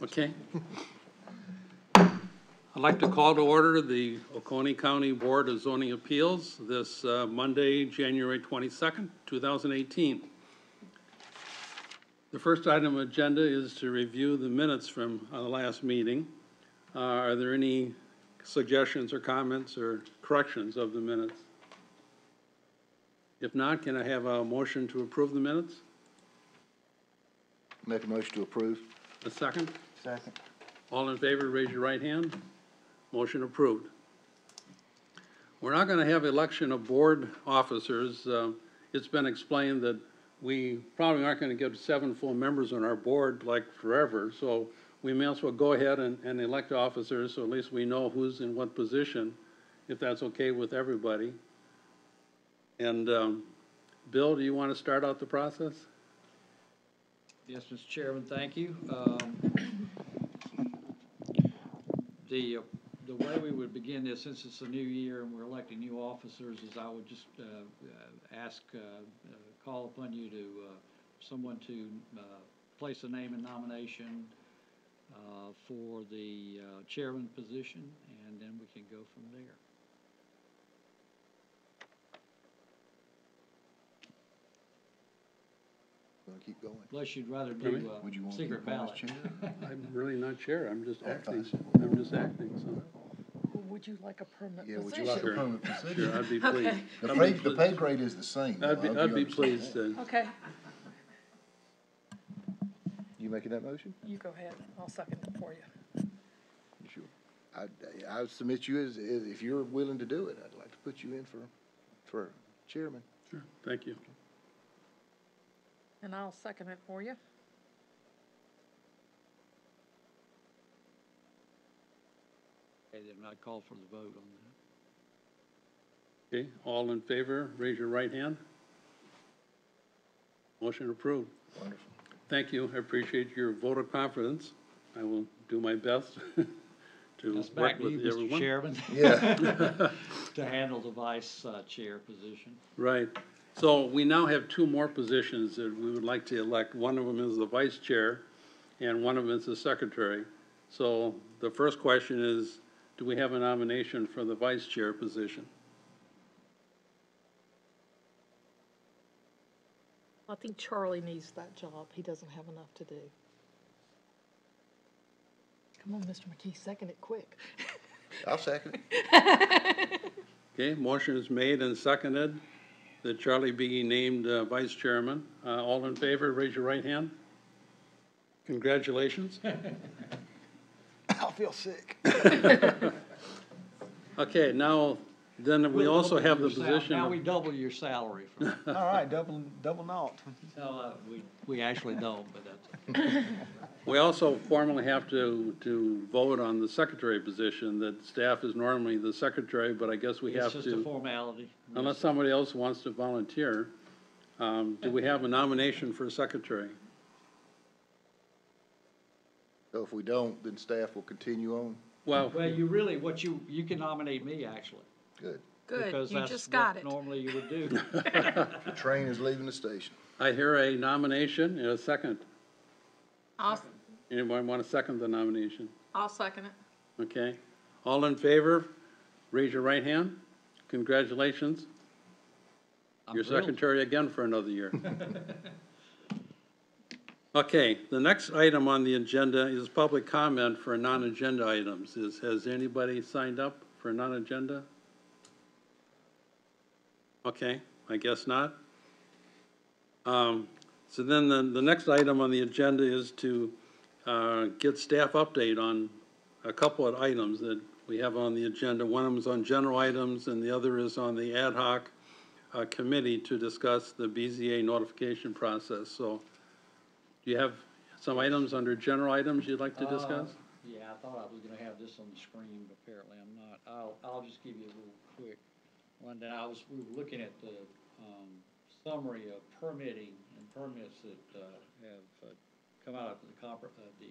Okay. I'd like to call to order the Oconee County Board of Zoning Appeals this Monday, January 22nd, 2018. The first item on the agenda is to review the minutes from the last meeting. Are there any suggestions or comments or corrections of the minutes? If not, can I have a motion to approve the minutes? Make a motion to approve. A second? Second. All in favor, raise your right hand. Motion approved. We're not going to have election of board officers. It's been explained that we probably aren't going to get 7 full members on our board like forever, so we may as well go ahead and elect officers, so at least we know who's in what position, if that's okay with everybody. And Bill, do you want to start out the process? Yes, Mr. Chairman, thank you. The way we would begin this, since it's a new year and we're electing new officers, is I would just call upon you to, someone to place a name in nomination for the chairman position, and then we can go from there. Want to keep going? Unless you'd rather do Would you want secret to keep going as ballot. chair? I'm really not chair. I'm just acting. fine. I'm just acting, so. Would you like a permanent Yeah, would position? you like a Sure. permanent position? Sure, I'd be pleased. Okay. The pay grade is the same. though. I'd be I hope you pleased understand to. Okay, that. You making that motion? you go ahead. I'll second it for you. Sure. I would submit you as, if you're willing to do it, I'd like to put you in for chairman. Sure, thank you. And I'll second it for you. Okay, then I'd call for the vote on that. Okay, all in favor, raise your right hand. Motion approved. Wonderful. Thank you. I appreciate your vote of confidence. I will do my best to That's work back to with you, Mr. everyone. Chairman, Yeah. to handle the vice chair position. Right. So we now have 2 more positions that we would like to elect. One of them is the vice chair, and one of them is the secretary. So the first question is, do we have a nomination for the vice chair position? I think Charlie needs that job. He doesn't have enough to do. Come on, Mr. McKee, second it quick. I'll second it. Okay, motion is made and seconded that Charlie be named vice chairman. All in favor, raise your right hand. Congratulations. I'll feel sick. Okay, now, then we also have the position. Now of- we double your salary. All right, double naught. No, we actually don't, but that's. We also formally have to vote on the secretary position, that staff is normally the secretary, but I guess we have It's just a to, formality. unless somebody else wants to volunteer. Do we have a nomination for secretary? So if we don't, then staff will continue on. Well, Well, you can nominate me, actually. Good. Good, Because you that's just got what it. normally you would do. The train is leaving the station. I hear a nomination and a second. I'll Anyone want to second the nomination? second it. Okay. All in favor, raise your right hand. Congratulations. I'm You're thrilled. secretary again for another year. Okay, the next item on the agenda is public comment for non-agenda items. Has anybody signed up for non-agenda? Okay, I guess not. So then the next item on the agenda is to get staff update on a couple of items that we have on the agenda. One of them is on general items, and the other is on the ad hoc committee to discuss the BZA notification process. So do you have some items under general items you'd like to discuss? Yeah, I thought I was gonna have this on the screen, but apparently I'm not. I'll just give you a little quick rundown. We were looking at the summary of permitting and permits that have come out of the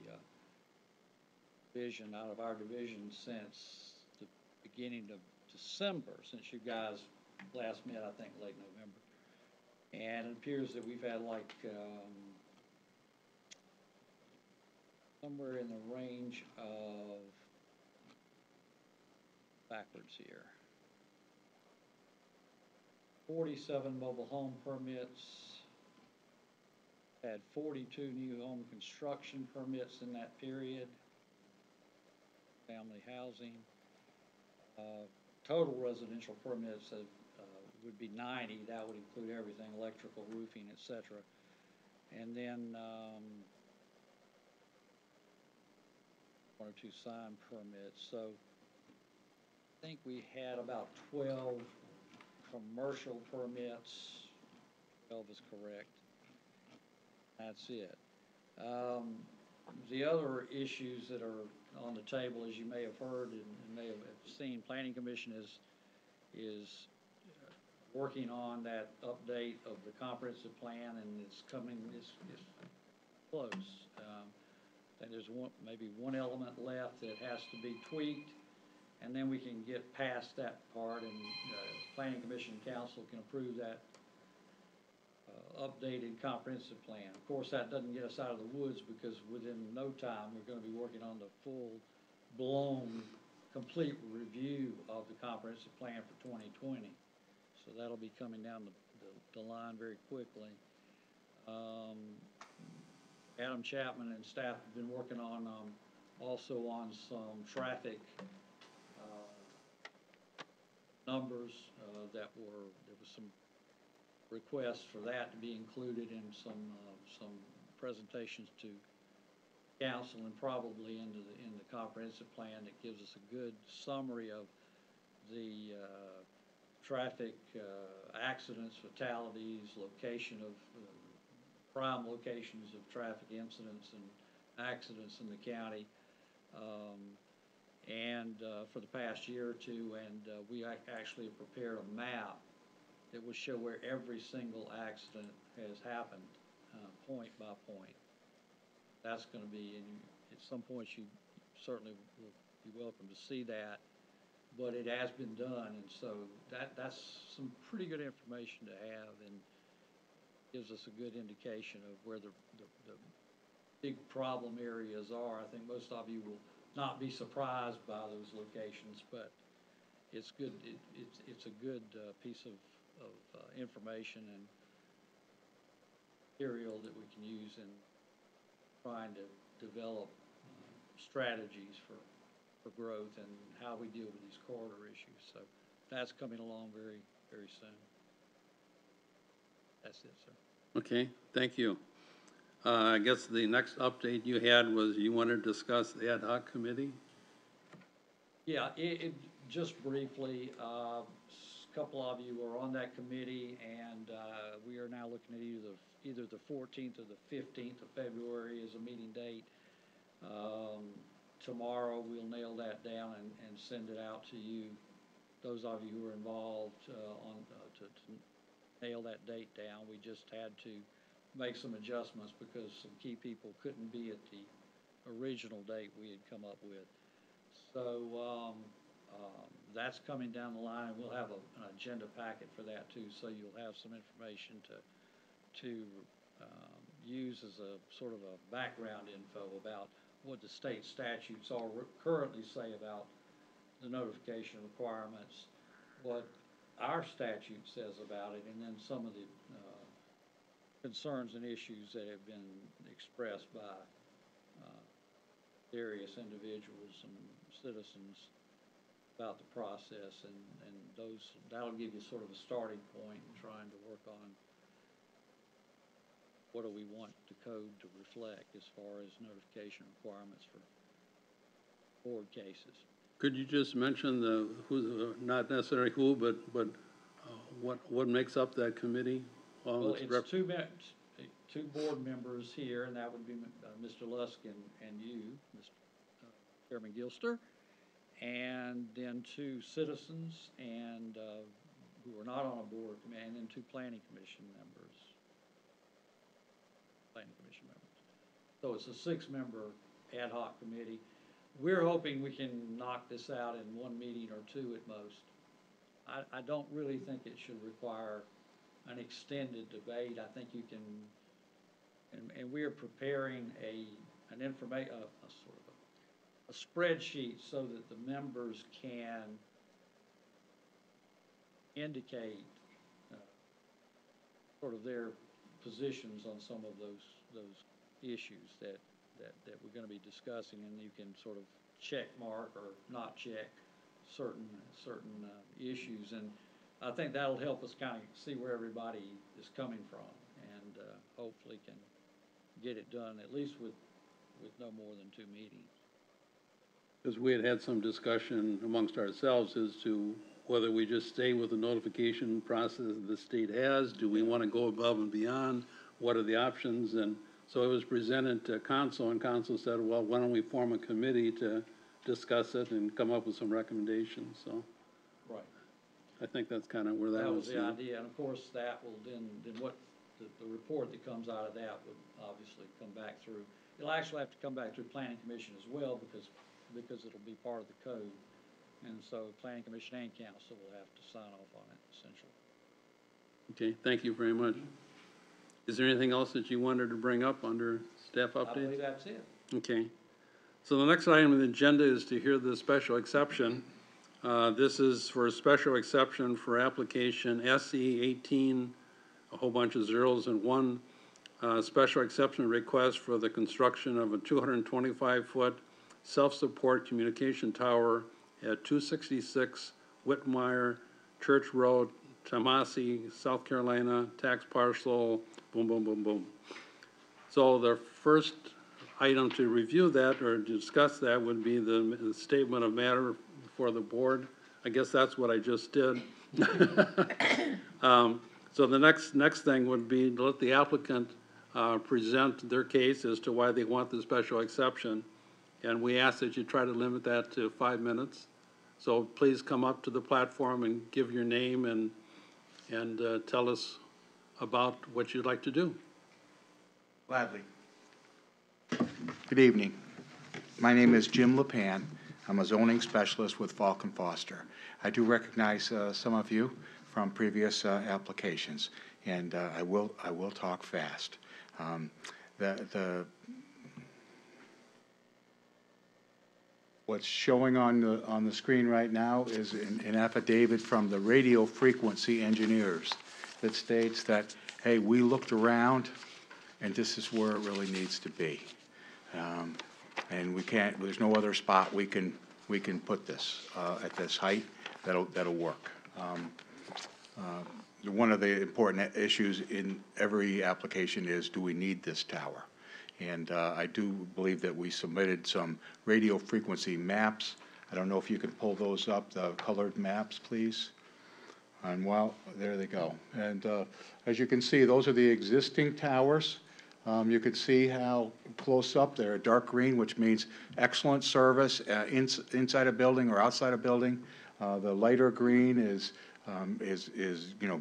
division, out of our division since the beginning of December, since you guys last met, I think, late November. And it appears that we've had like somewhere in the range of, backwards here, 47 mobile home permits, had 42 new home construction permits in that period, family housing. Total residential permits would be 90, that would include everything, electrical, roofing, et cetera. And then, one or two sign permits, so I think we had about 12 commercial permits, 12 is correct. That's it. The other issues that are on the table, as you may have heard and may have seen, Planning Commission is working on that update of the comprehensive plan, and it's close. And there's maybe one element left that has to be tweaked, and then we can get past that part, and Planning Commission and Council can approve that updated comprehensive plan. Of course, that doesn't get us out of the woods, because within no time, we're gonna be working on the full-blown, complete review of the comprehensive plan for 2020. So that'll be coming down the line very quickly. Adam Chapman and staff have been working on, also on some traffic numbers there was some requests for that to be included in some presentations to council, and probably in the comprehensive plan that gives us a good summary of the traffic accidents, fatalities, location of prime locations of traffic incidents and accidents in the county, and for the past year or two, and we actually have prepared a map that will show where every single accident has happened, point by point. That's going to be, and at some point you certainly will be welcome to see that, but it has been done, and so that's some pretty good information to have, and gives us a good indication of where the big problem areas are. I think most of you will not be surprised by those locations, but it's good. It's a good piece of information and material that we can use in trying to develop strategies for growth and how we deal with these corridor issues. So that's coming along very, very soon. That's it, sir. Okay, thank you. I guess the next update you had was you wanted to discuss the ad hoc committee? Yeah, just briefly, a couple of you are on that committee, and we are now looking at either the 14th or the 15th of February as a meeting date. Tomorrow we'll nail that down and send it out to you, those of you who are involved to nail that date down. We just had to make some adjustments because some key people couldn't be at the original date we had come up with. So that's coming down the line. We'll have an agenda packet for that too, so you'll have some information to use as a sort of a background info about what the state statutes currently say about the notification requirements, what our statute says about it, and then some of the concerns and issues that have been expressed by various individuals and citizens about the process, and that'll give you sort of a starting point in trying to work on what do we want the code to reflect as far as notification requirements for board cases. Could you just mention not necessarily who, but what makes up that committee? Well, it's two board members here, and that would be Mr. Lusk and you, Mr. Chairman Gilster, and then two citizens and who are not on a board, and then two planning commission members. So it's a 6-member ad hoc committee. We're hoping we can knock this out in one meeting or two at most. I don't really think it should require an extended debate. I think you can, and we are preparing a an a sort of a spreadsheet so that the members can indicate sort of their positions on some of those issues that we're gonna be discussing, and you can sort of check mark or not check certain issues, and I think that'll help us kind of see where everybody is coming from, and hopefully can get it done at least with no more than 2 meetings. Because we had some discussion amongst ourselves as to whether we just stay with the notification process the state has. Do we want to go above and beyond? What are the options? And so it was presented to council, and council said, well, why don't we form a committee to discuss it and come up with some recommendations? So Right. I think that's kind of where that That was. was the idea, and of course, that will then what, the report that comes out of that would obviously come back through. It'll actually have to come back through planning commission as well, because it'll be part of the code. And so planning commission and council will have to sign off on it, essentially. Okay, thank you very much. Is there anything else that you wanted to bring up under staff I updates? believe that's it. Okay. So the next item on the agenda is to hear the special exception. This is for a special exception for application SE 18, a whole bunch of zeros and one, special exception request for the construction of a 225-foot self-support communication tower at 266 Whitmire Church Road, Tallahassee, South Carolina, tax parcel, boom, boom, boom, boom. So the first item to review that or discuss that would be the statement of matter for the board. I guess that's what I just did. So the next thing would be to let the applicant present their case as to why they want the special exception. And we ask that you try to limit that to 5 minutes. So please come up to the platform and give your name and tell us about what you'd like to do. Gladly. Good evening. My name is Jim LePan. I'm a zoning specialist with Falk & Foster. I do recognize some of you from previous applications, and I will talk fast. What's showing on the screen right now is an affidavit from the radio frequency engineers that states that, hey, we looked around, and this is where it really needs to be. And we can't, there's no other spot we can put this at this height that'll work. One of the important issues in every application is, do we need this tower? And I do believe that we submitted some radio frequency maps. I don't know if you can pull those up, the colored maps, please. And well, there they go. And as you can see, those are the existing towers. You could see how close up they're dark green, which means excellent service inside a building or outside a building. The lighter green is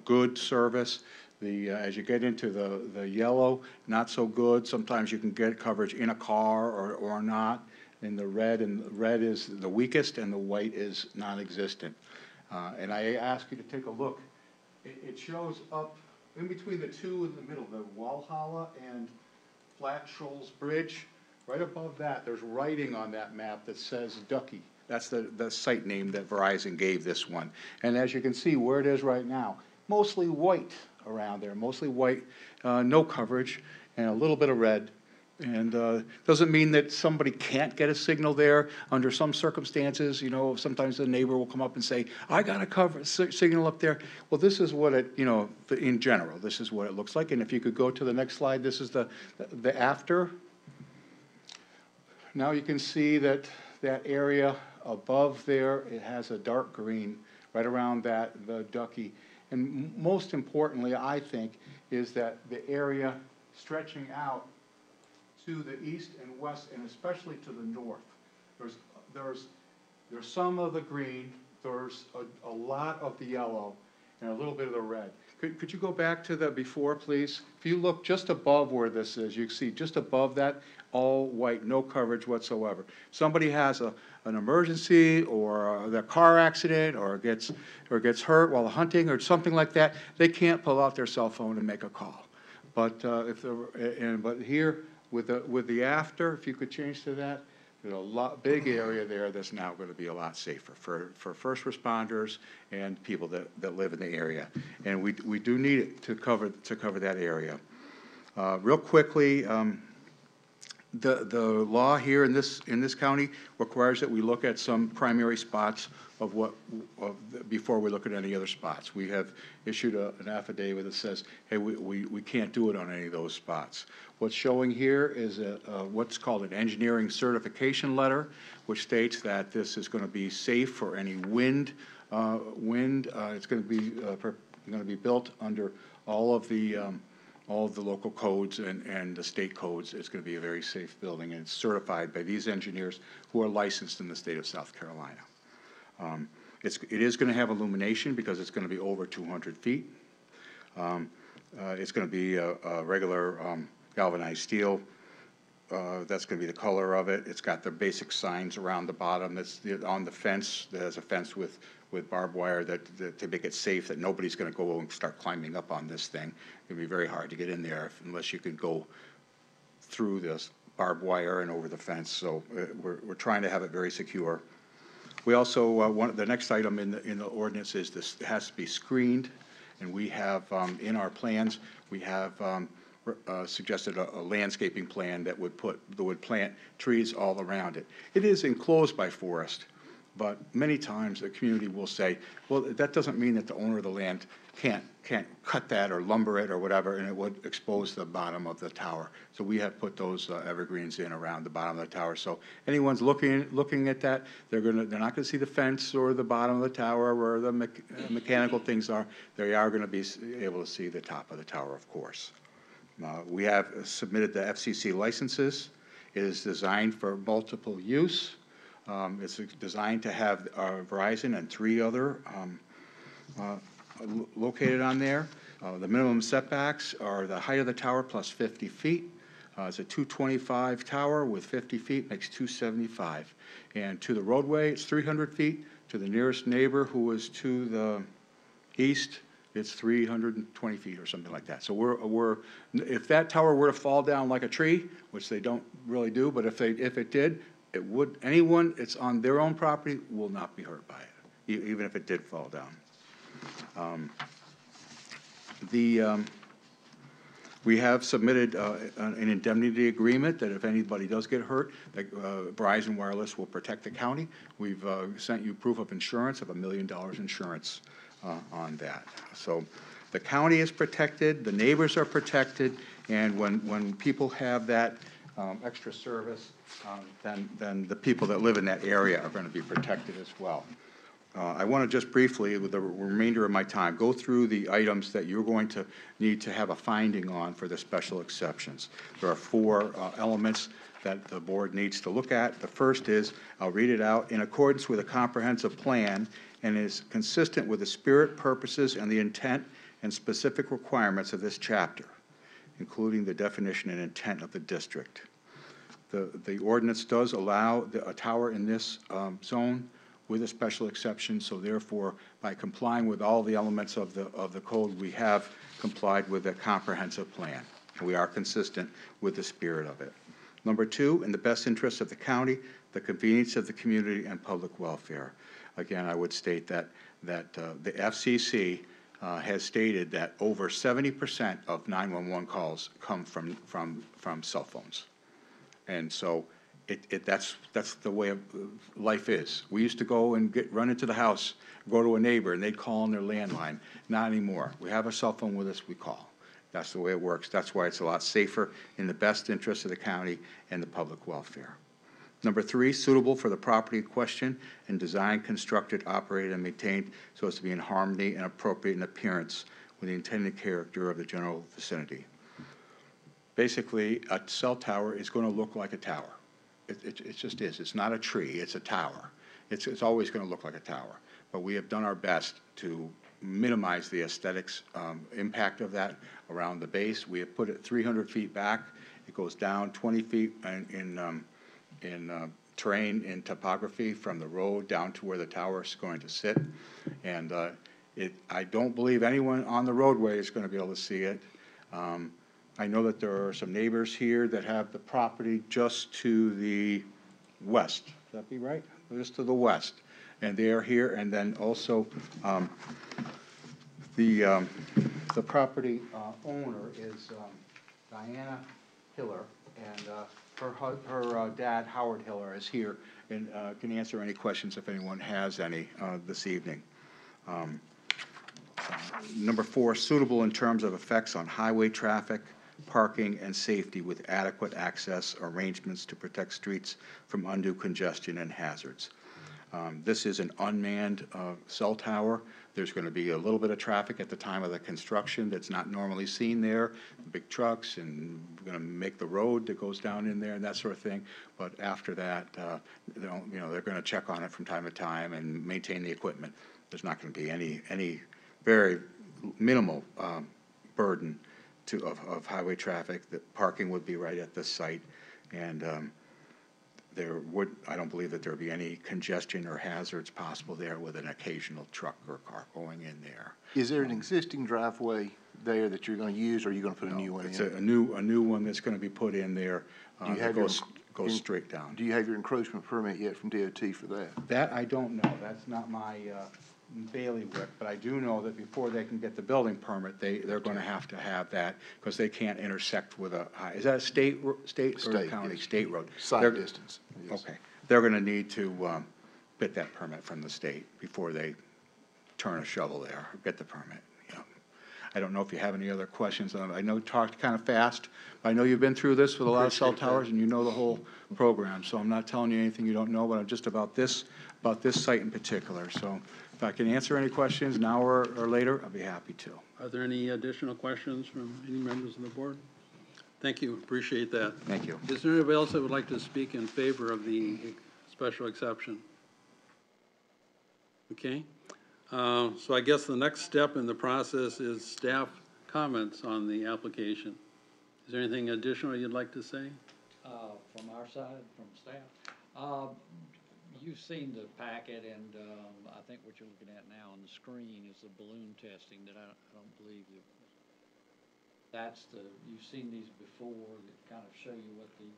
good service. As you get into the yellow, not so good. Sometimes you can get coverage in a car or not. And the red is the weakest, and the white is non-existent. And I ask you to take a look. It shows up in between the two in the middle, the Walhalla and Flat Shoals Bridge. Right above that, there's writing on that map that says Ducky. That's the site name that Verizon gave this one. And as you can see where it is right now, mostly white around there, mostly white, no coverage, and a little bit of red. And doesn't mean that somebody can't get a signal there. Under some circumstances, sometimes the neighbor will come up and say, I got a signal up there. Well, this is what it, in general, this is what it looks like. And if you could go to the next slide, this is the after. Now you can see that area above there, it has a dark green right around the Ducky. And most importantly, I think, is that the area stretching out to the east and west, and especially to the north. There's some of the green, there's a lot of the yellow, and a little bit of the red. Could you go back to the before, please? If you look just above where this is, you can see just above that, all white, no coverage whatsoever. Somebody has an emergency or a car accident or gets hurt while hunting or something like that, they can't pull out their cell phone and make a call. But but here, with the after, if you could change to that, there's a big area there that's now going to be a lot safer for first responders and people that live in the area. And we do need it to cover that area. Real quickly, the law here in this county requires that we look at some primary spots before we look at any other spots. We have issued an affidavit that says, hey, we can't do it on any of those spots. What's showing here is what's called an engineering certification letter, which states that this is going to be safe for any wind. It's going to be built under all of the local codes and the state codes. It's going to be a very safe building, and it's certified by these engineers who are licensed in the state of South Carolina. It is going to have illumination because it's going to be over 200 feet. It's going to be a regular galvanized steel. That's going to be the color of it. It's got the basic signs around the bottom. That's on the fence. There's a fence with barbed wire to make it safe, that nobody's going to go and start climbing up on this thing. It'll be very hard to get in there unless you can go through this barbed wire and over the fence. So we're trying to have it very secure. We also, the next item in the ordinance is this has to be screened, and we have, in our plans, we have suggested a landscaping plan that would plant trees all around it. It is enclosed by forest, but many times the community will say, well, that doesn't mean that the owner of the land can't cut that or lumber it or whatever, and it would expose the bottom of the tower. So we have put those evergreens in around the bottom of the tower. So anyone's looking at that, they're not going to see the fence or the bottom of the tower where the mechanical things are. They are going to be able to see the top of the tower, of course. We have submitted the FCC licenses. It is designed for multiple use. It's designed to have Verizon and 3 other located on there. The minimum setbacks are the height of the tower plus 50 feet. It's a 225 tower with 50 feet, makes 275. And to the roadway, it's 300 feet. To the nearest neighbor, who is to the east, it's 320 feet or something like that. So if that tower were to fall down like a tree, which they don't really do, but if it did, anyone that's on their own property will not be hurt by it, even if it did fall down. We have submitted an indemnity agreement that if anybody does get hurt, that Verizon Wireless will protect the county. We've sent you proof of insurance of $1 million insurance on that. So the county is protected, the neighbors are protected, and when people have that extra service, then the people that live in that area are going to be protected as well. I want to just briefly, with the remainder of my time, go through the items that you're going to need to have a finding on for the special exceptions. There are 4 elements that the board needs to look at. The first is, I'll read it out, in accordance with a comprehensive plan and is consistent with the spirit, purposes, and the intent and specific requirements of this chapter, including the definition and intent of the district. The ordinance does allow a tower in this zone with a special exception, so therefore, by complying with all the elements of the code, we have complied with a comprehensive plan. We are consistent with the spirit of it. Number 2, in the best interest of the county, the convenience of the community, and public welfare. Again, I would state that the FCC has stated that over 70% of 911 calls come from cell phones. And so that's the way of life is. We used to go and run into the house, go to a neighbor, and they'd call on their landline. Not anymore. We have a cell phone with us, we call. That's the way it works. That's why it's a lot safer, in the best interest of the county and the public welfare. Number 3, suitable for the property in question and designed, constructed, operated, and maintained so as to be in harmony and appropriate in appearance with the intended character of the general vicinity. Basically, a cell tower is going to look like a tower. It just is. It's not a tree. It's a tower. It's always going to look like a tower. But we have done our best to minimize the aesthetics impact of that around the base. We have put it 300 feet back. It goes down 20 feet in terrain and topography from the road down to where the tower is going to sit. And I don't believe anyone on the roadway is going to be able to see it. I know that there are some neighbors here that have the property just to the west. Would that be right? Just to the west. And they are here, and then also, the property owner is Diana Hiller, and her dad, Howard Hiller, is here and can answer any questions if anyone has any this evening. Number 4, suitable in terms of effects on highway traffic, parking, and safety with adequate access arrangements to protect streets from undue congestion and hazards. This is an unmanned cell tower. There's going to be a little bit of traffic at the time of the construction that's not normally seen there, big trucks, and we're going to make the road that goes down in there and that sort of thing. But after that, they're going to check on it from time to time and maintain the equipment. There's not going to be any very minimal burden of highway traffic. The parking would be right at this site, and I don't believe that there would be any congestion or hazards possible there with an occasional truck or car going in there. Is there an existing driveway there that you're gonna use, or are you gonna put a new one in? It's a new one that's gonna be put in there. Do you That have goes straight down. Do you have your encroachment permit yet from DOT for that? That I don't know. That's not my bailiwick, but I do know that before they can get the building permit, they're gonna have to have that, because they can't intersect with is that a state or State, county? yes. State road. Site They're- distance, yes. Okay. They're gonna need to get that permit from the state before they turn a shovel there, or get the permit. Yeah. I don't know if you have any other questions. I know you talked kind of fast, but I know you've been through this with a lot of cell towers, and you know the whole program, so I'm not telling you anything you don't know, but I'm just about this site in particular. So if I can answer any questions now or later, I'll be happy to. Are there any additional questions from any members of the board? Thank you, appreciate that. Thank you. Is there anybody else that would like to speak in favor of the special exception? Okay, so I guess the next step in the process is staff comments on the application. Is there anything additional you'd like to say? From our side, from staff, you've seen the packet, and I think what you're looking at now on the screen is the balloon testing that I don't believe you've seen these before that kind of show you what the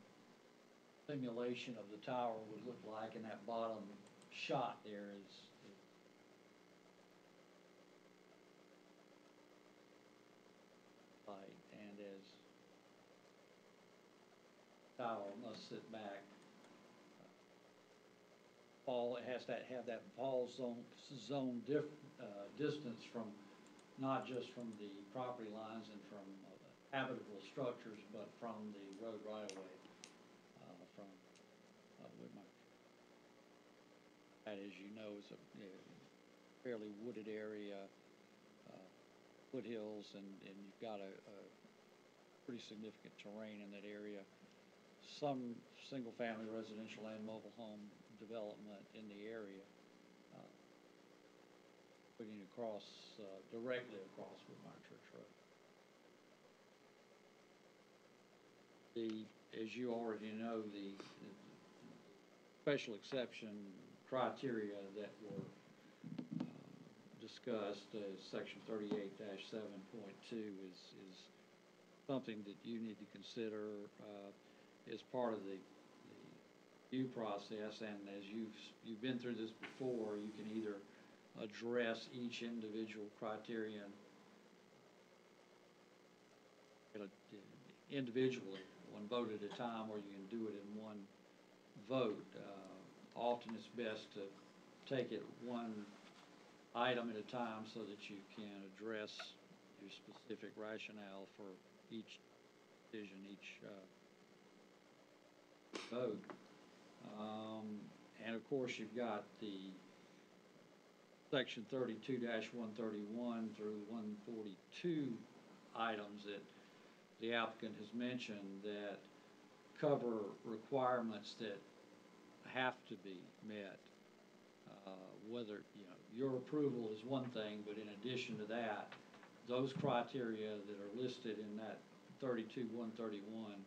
simulation of the tower would look like, and that bottom shot there is light, and as tower must sit back. It has to have that fall zone distance from, not just from the property lines and from habitable structures, but from the road right of way. That, as you know, is a fairly wooded area, foothills, and you've got a pretty significant terrain in that area. Some single-family residential and mobile home development in the area, putting across, directly across Woodmire Church Road. As you already know, the special exception criteria that were discussed, section 38-7.2 is something that you need to consider as part of the review process, and as you've been through this before, you can either address each individual criterion individually, one vote at a time, or you can do it in one vote. Often it's best to take it one item at a time so that you can address your specific rationale for each decision, each vote. And of course, you've got the section 32-131 through 142 items that the applicant has mentioned that cover requirements that have to be met. Whether, your approval is one thing, but in addition to that, those criteria that are listed in that 32-131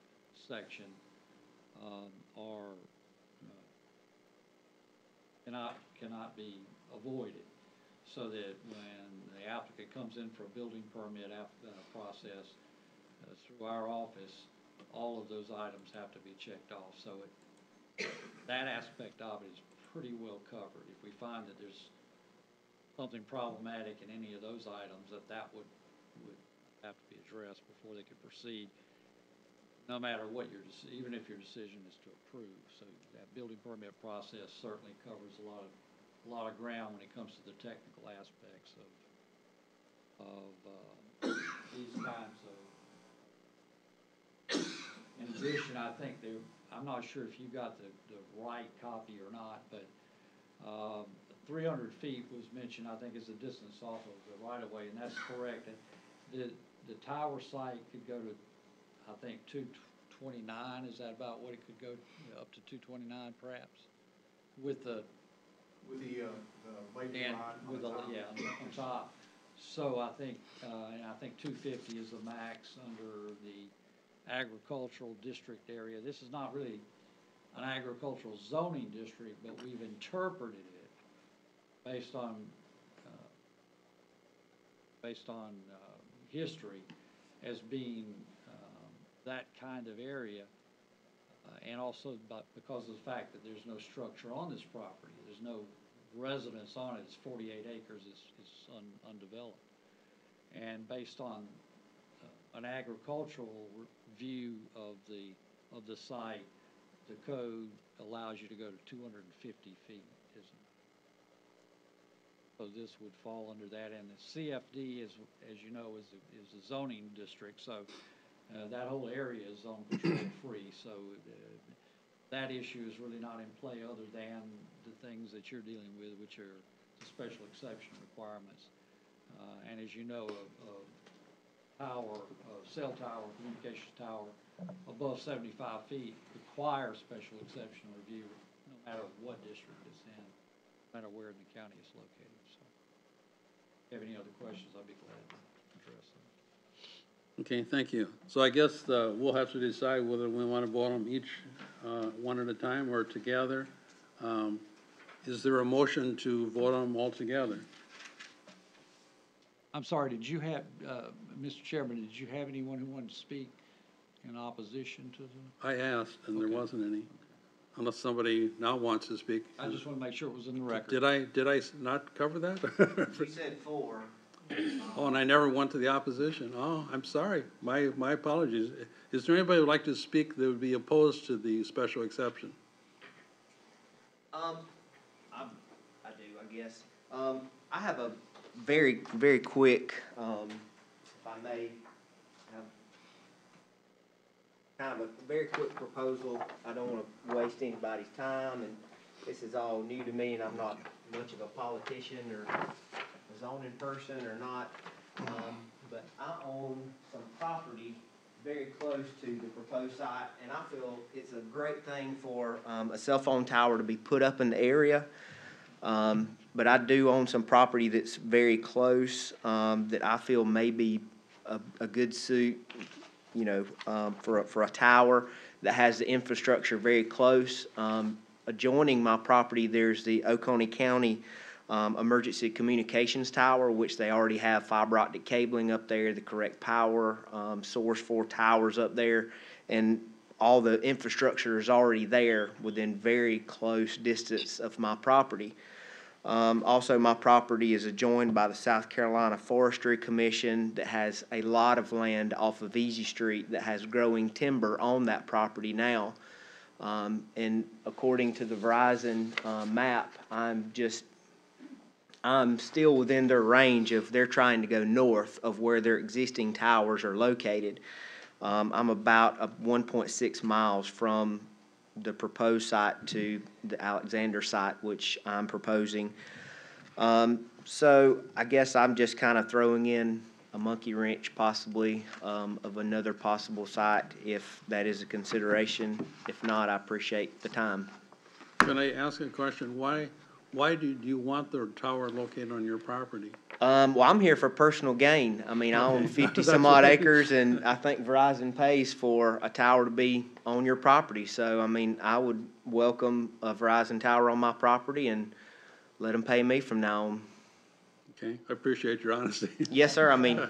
section are cannot be avoided, so that when the applicant comes in for a building permit process, through our office, all of those items have to be checked off. So that aspect of it is pretty well covered. If we find that there's something problematic in any of those items, that would have to be addressed before they could proceed, no matter what even if your decision is to approve. So that building permit process certainly covers a lot of ground when it comes to the technical aspects of these kinds of. In addition, I think I'm not sure if you got the right copy or not, but 300 feet was mentioned, I think, is the distance off of the right-of-way, and that's correct. And the tower site could go to, I think, 229. Is that about what it could go, up to 229 perhaps? With the light And rod with the, yeah, on top. So I think, and I think 250 is the max under the agricultural district area. This is not really an agricultural zoning district, but we've interpreted it based on history as being that kind of area, and also because of the fact that there's no structure on this property, there's no residence on it. It's 48 acres. It's undeveloped, and based on an agricultural view of the site, the code allows you to go to 250 feet. So this would fall under that, and the CFD is, as you know, is a zoning district. So that whole area is zone control free. So that issue is really not in play, other than the things that you're dealing with, which are the special exception requirements. And as you know, cell tower, communications tower above 75 feet requires special exception review, no matter what district it's in, no matter where in the county it's located. So, if you have any other questions, I'd be glad to address them. Okay, thank you. So I guess we'll have to decide whether we want to vote them each one at a time or together. Is there a motion to vote them all together? I'm sorry, did you have, Mr. Chairman, did you have anyone who wanted to speak in opposition to the? I asked, and there Okay. wasn't any, unless somebody now wants to speak. I just want to make sure it was in the record. Did I not cover that? You said 4. Oh, and I never went to the opposition. Oh, I'm sorry. My apologies. Is there anybody who would like to speak that would be opposed to the special exception? I do, I guess. I have a very, very quick, if I may, have kind of a very quick proposal. I don't want to waste anybody's time, and this is all new to me, and I'm not much of a politician or a zoning person or not. But I own some property very close to the proposed site, and I feel it's a great thing for a cell phone tower to be put up in the area. But I do own some property that's very close, that I feel may be a good suit, you know, for a tower that has the infrastructure very close. Adjoining my property, there's the Oconee County Emergency Communications Tower, which they already have fiber optic cabling up there, the correct power source for towers up there, and all the infrastructure is already there within very close distance of my property. Also, my property is adjoined by the South Carolina Forestry Commission that has a lot of land off of Easy Street that has growing timber on that property now. And according to the Verizon map, I'm still within their range if they're trying to go north of where their existing towers are located. I'm about 1.6 miles from the proposed site to the Alexander site, which I'm proposing. So I guess I'm just kind of throwing in a monkey wrench possibly of another possible site if that is a consideration. If not, I appreciate the time. Can I ask a question? Why do you want the tower located on your property? Well, I'm here for personal gain. I mean, I own 50 some odd acres, and I think Verizon pays for a tower to be on your property. So, I mean, I would welcome a Verizon tower on my property and let them pay me from now on. Okay, I appreciate your honesty. Yes, sir. I mean,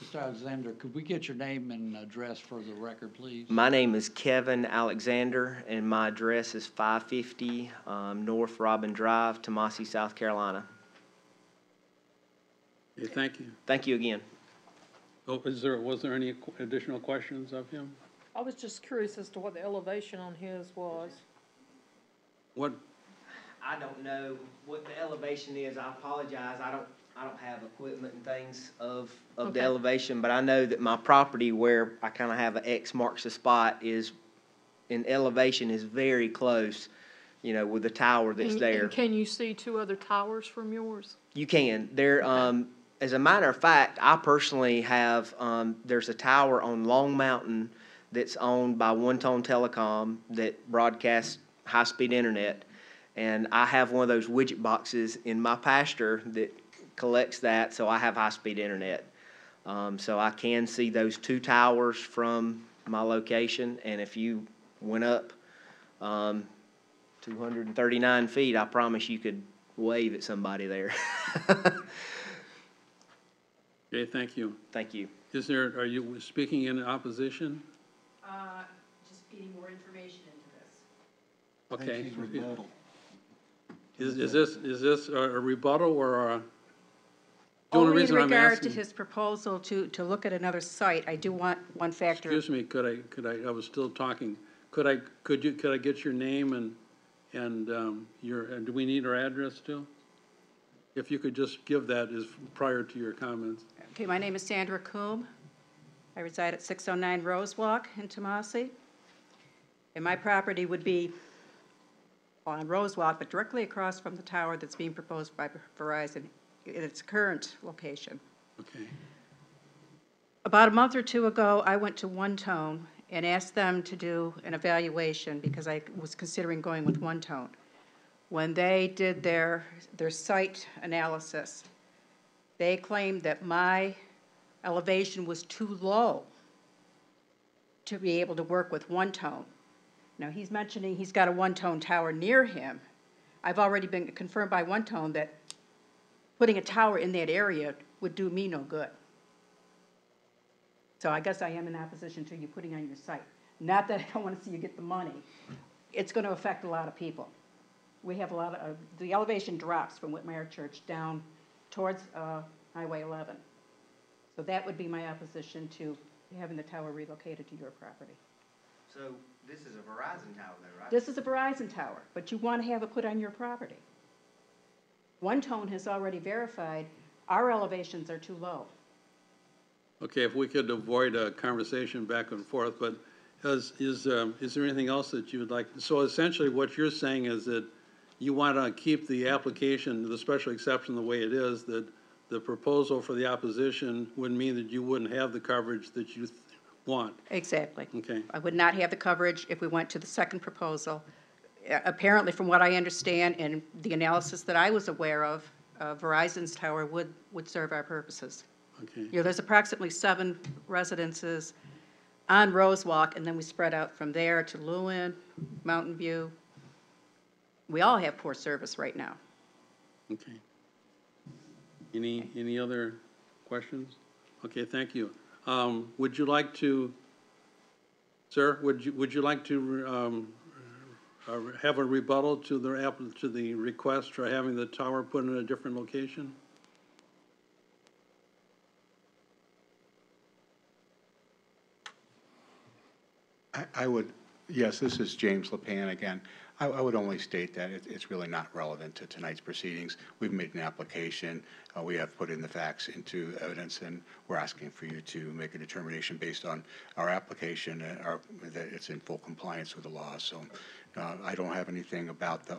Mr. Alexander, could we get your name and address for the record, please? My name is Kevin Alexander, and my address is 550 North Robin Drive, Tomasi, South Carolina. Okay, thank you. Thank you again. Oh, was there any additional questions of him? I was just curious as to what the elevation on his was. What, I don't know what the elevation is. I apologize. I don't have equipment and things of the Okay. elevation, but I know that my property where I kind of have an X marks the spot is in elevation is very close, you know, with the tower that's And- there. And can you see two other towers from yours? You can. As a matter of fact, I personally have, there's a tower on Long Mountain that's owned by One Tone Telecom that broadcasts high-speed internet. And I have one of those widget boxes in my pasture that collects that, so I have high-speed internet. So I can see those two towers from my location, and if you went up, 239 feet, I promise you could wave at somebody there. okay, thank you. Thank you. Are you speaking in opposition? Just getting more information into this. Okay. He's rebuttal. Is this a rebuttal or a? The only Only in reason I'm regard to asking- his proposal to look at another site, I do want one factor. Excuse me, I was still talking. Could I get your name and do we need our address too? If you could just give that as prior to your comments. Okay, my name is Sandra Coombe. I reside at 609 Rose Walk in Tomasi. And my property would be on Rose Walk, but directly across from the tower that's being proposed by Verizon in its current location. Okay, About a month or two ago, I went to One Tone and asked them to do an evaluation because I was considering going with One Tone. When they did their site analysis, they claimed that my elevation was too low to be able to work with One Tone. Now, he's mentioning he's got a One Tone tower near him. I've already been confirmed by One Tone that putting a tower in that area would do me no good. So I guess I am in opposition to you putting on your site. Not that I don't want to see you get the money. It's going to affect a lot of people. We have a lot of, the elevation drops from Whitmire Church down towards Highway 11. So that would be my opposition to having the tower relocated to your property. So this is a Verizon tower though, right? This is a Verizon tower, but you want to have it put on your property. One Tone has already verified our elevations are too low. okay, if we could avoid a conversation back and forth, but is there anything else that you would like? So essentially what you're saying is that you want to keep the application, the special exception the way it is, that the proposal for the opposition would mean that you wouldn't have the coverage that you want. Exactly. Okay. I would not have the coverage if we went to the second proposal. Apparently, from what I understand and the analysis that I was aware of, Verizon's tower would serve our purposes. Okay, You know, there's approximately 7 residences on Rose Walk, and then we spread out from there to Lewin, Mountain View. We all have poor service right now. okay. Any other questions? Okay, thank you. Would you like to, sir, would you like to have a rebuttal to the request for having the tower put in a different location? I would, yes, this is James LePan again. I would only state that it's really not relevant to tonight's proceedings. We've made an application, we have put in the facts into evidence, and we're asking for you to make a determination based on our application, that it's in full compliance with the law. So I don't have anything about the,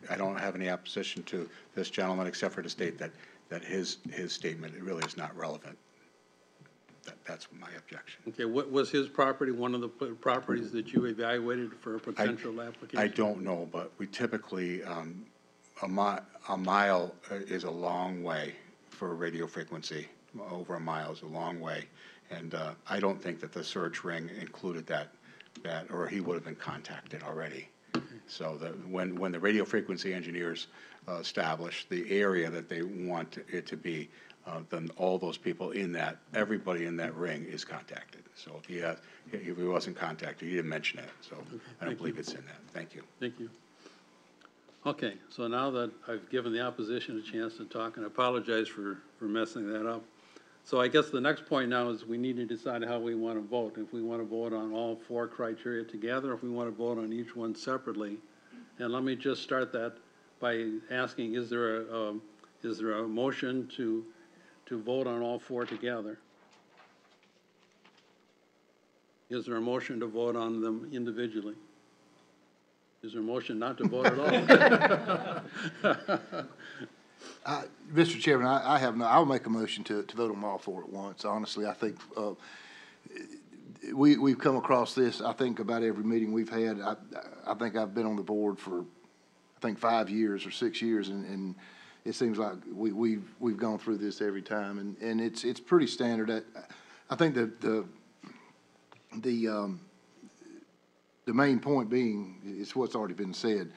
I don't have any opposition to this gentleman except for to state that his statement really is not relevant. That's my objection. Okay, what was his property, one of the properties that you evaluated for a potential application? I don't know, but we typically, a mile is a long way for radio frequency. Over a mile is a long way. And I don't think that the search ring included that, or he would have been contacted already. So when the radio frequency engineers establish the area that they want it to be, then all those people in that, everybody in that ring is contacted. So if he wasn't contacted, he didn't mention it, so I don't believe it's in that. Thank you. Thank you. Okay, so now that I've given the opposition a chance to talk, and I apologize for messing that up. So I guess the next point now is we need to decide how we want to vote. If we want to vote on all 4 criteria together, if we want to vote on each one separately. And let me just start that by asking, is there a motion to vote on all 4 together? Is there a motion to vote on them individually? Is there a motion not to vote at all? Mr. Chairman, I'll make a motion to vote on all 4 at once. Honestly, I think, we've come across this, I think, about every meeting we've had. I think I've been on the board for, 5 years or 6 years, and it seems like we've gone through this every time, and it's pretty standard. I think that the main point being, is what's already been said.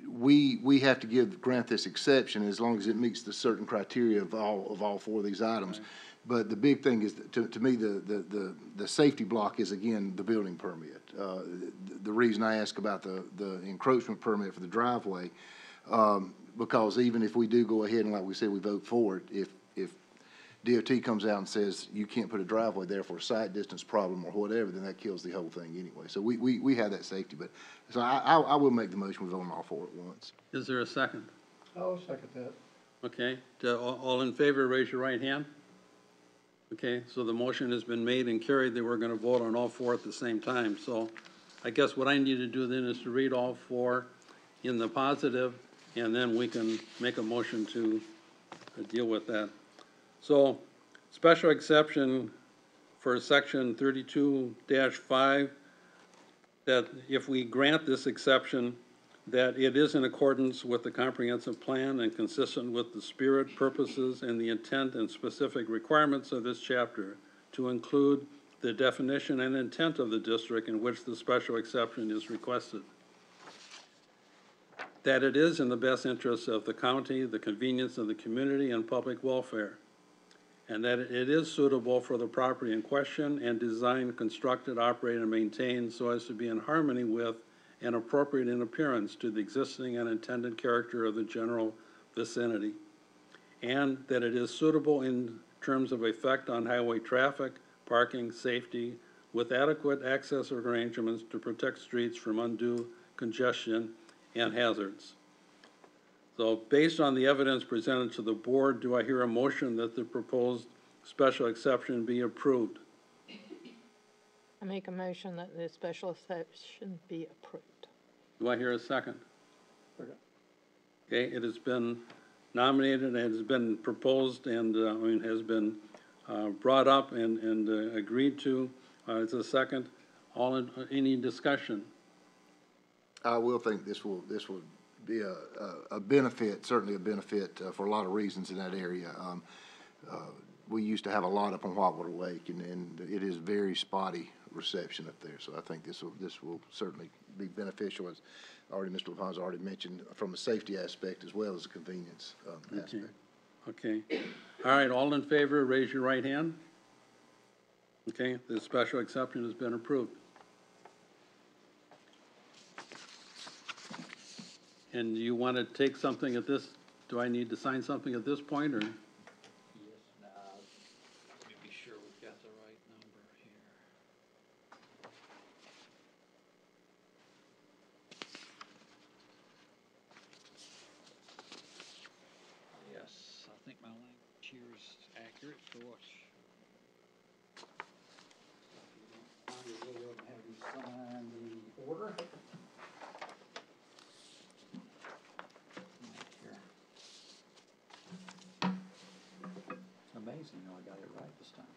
We have to grant this exception as long as it meets the certain criteria of all 4 of these items. Right. But the big thing is, to me, the safety block is, again, the building permit. The reason I ask about the encroachment permit for the driveway, because even if we do go ahead and, like we said, we vote for it, if DOT comes out and says you can't put a driveway there for a sight distance problem or whatever, then that kills the whole thing anyway. So we have that safety, but, so I will make the motion, we vote on all 4 at once. Is there a second? I'll second that. Okay, all in favor, raise your right hand. Okay, so the motion has been made and carried that we're gonna vote on all 4 at the same time. So I guess what I need to do then is to read all 4 in the positive, and then we can make a motion to deal with that. So, special exception for section 32-5, that if we grant this exception, that it is in accordance with the comprehensive plan and consistent with the spirit, purposes, and the intent and specific requirements of this chapter to include the definition and intent of the district in which the special exception is requested. That it is in the best interests of the county, the convenience of the community, and public welfare. And that it is suitable for the property in question and designed, constructed, operated, and maintained so as to be in harmony with and appropriate in appearance to the existing and intended character of the general vicinity. And that it is suitable in terms of effect on highway traffic, parking, safety, with adequate access arrangements to protect streets from undue congestion and hazards. So based on the evidence presented to the board, do I hear a motion that the proposed special exception be approved? I make a motion that the special exception be approved. Do I hear a second? Okay, it has been nominated, it has been proposed, and, has been brought up and agreed to. It's a second. Any discussion? I will think this will be a benefit, certainly a benefit for a lot of reasons in that area. We used to have a lot up on Whitewater Lake, and it is very spotty reception up there. So I think this will certainly be beneficial, as already Mr. LaPon's already mentioned, from a safety aspect as well as a convenience aspect. Okay. All right, all in favor, raise your right hand. Okay, the special exception has been approved. And you want to take something at this, do I need to sign something at this point, or? Yes, now, let me be sure we've got the right number here. Yes, I think my language here is accurate, so watch. So if you don't mind, we'll go ahead and have you sign the order. Amazing how I got it right this time.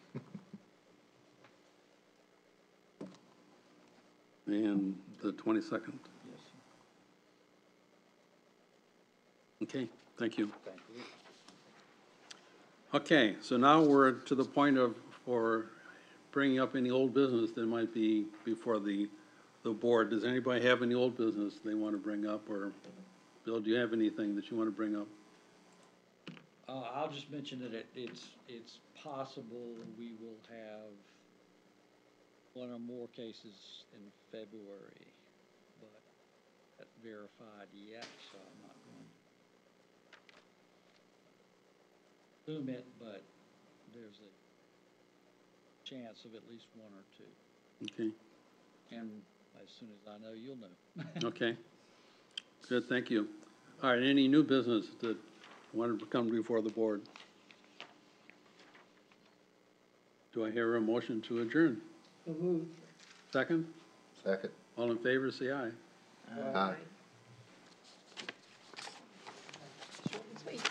And the 22nd. Yes, sir. Okay, thank you. Thank you. Okay, so now we're to the point for bringing up any old business that might be before the board. Does anybody have any old business they want to bring up, or Bill, do you have anything that you want to bring up? I'll just mention that it's possible we will have one or more cases in February, but that's verified yet, so I'm not going to assume it, but there's a chance of at least one or two. Okay, And as soon as I know, you'll know. okay. Good, thank you. All right, any new business that wanted to come before the board? Do I hear a motion to adjourn? Second? Second. All in favor, say aye. Aye. Short and sweet.